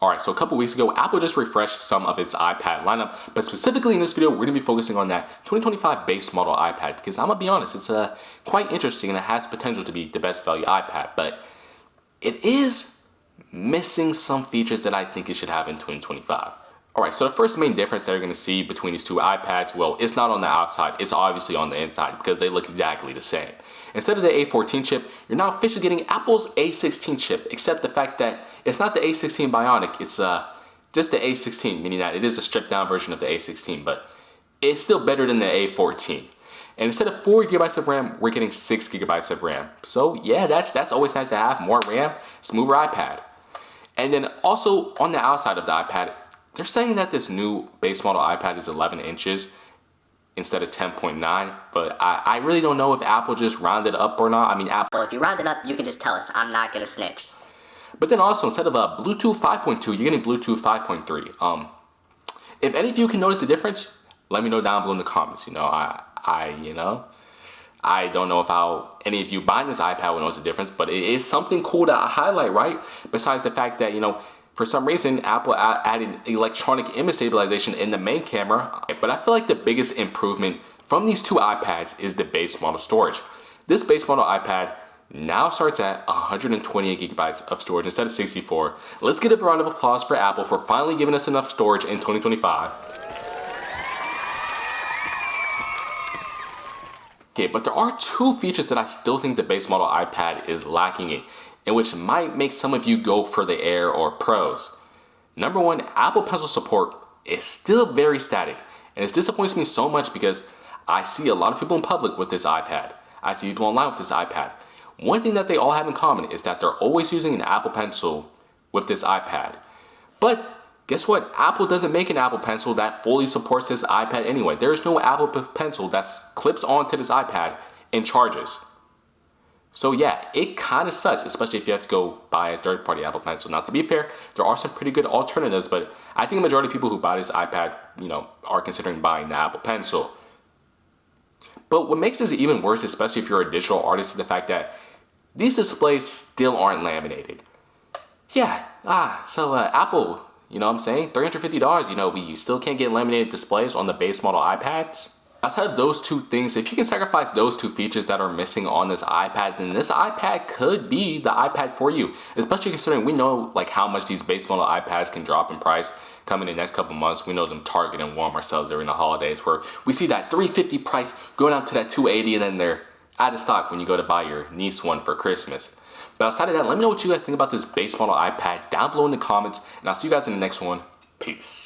Alright, so a couple weeks ago, Apple just refreshed some of its iPad lineup, but specifically in this video, we're going to be focusing on that 2025 base model iPad because I'm going to be honest, it's quite interesting and it has potential to be the best value iPad, but it is missing some features that I think it should have in 2025. Alright, so the first main difference that you're going to see between these two iPads, well, it's not on the outside, it's obviously on the inside because they look exactly the same. Instead of the A14 chip, you're now officially getting Apple's A16 chip, except the fact that it's not the A16 Bionic, it's just the A16, meaning that it is a stripped down version of the A16, but it's still better than the A14. And instead of 4 GB of RAM, we're getting 6 GB of RAM. So yeah, that's always nice to have, more RAM, smoother iPad. And then also on the outside of the iPad, they're saying that this new base model iPad is 11 inches instead of 10.9, but I really don't know if Apple just rounded up or not. I mean, Apple, Well, if you round it up, you can just tell us. I'm not gonna snitch. But then also, instead of Bluetooth 5.2, you're getting Bluetooth 5.3. If any of you can notice the difference, let me know down below in the comments. You know, I don't know if any of you buying this iPad will notice the difference, but it is something cool to highlight, right? Besides the fact that, you know, for some reason, Apple added electronic image stabilization in the main camera, but I feel like the biggest improvement from these two iPads is the base model storage. This base model iPad now starts at 128 gigabytes of storage instead of 64. Let's give a round of applause for Apple for finally giving us enough storage in 2025. Okay, but there are two features that I still think the base model iPad is lacking in which might make some of you go for the Air or Pros. Number one, Apple Pencil support is still very static, and it disappoints me so much because I see a lot of people in public with this iPad. I see people online with this iPad. One thing that they all have in common is that they're always using an Apple Pencil with this iPad. But guess what? Apple doesn't make an Apple Pencil that fully supports this iPad anyway. There's no Apple Pencil that clips onto this iPad and charges. So yeah, it kind of sucks, especially if you have to go buy a third-party Apple Pencil. Now, to be fair, there are some pretty good alternatives, but I think the majority of people who buy this iPad, you know, are considering buying the Apple Pencil. But what makes this even worse, especially if you're a digital artist, is the fact that these displays still aren't laminated. Yeah, Apple, you know what I'm saying? $350, you know, we still can't get laminated displays on the base model iPads. Outside of those two things, if you can sacrifice those two features that are missing on this iPad, then this iPad could be the iPad for you. Especially considering we know like how much these base model iPads can drop in price coming in the next couple months. We know them Target and Walmart sells during the holidays where we see that $350 price going out to that $280 and then they're out of stock when you go to buy your niece one for Christmas. But outside of that, let me know what you guys think about this base model iPad down below in the comments, and I'll see you guys in the next one. Peace.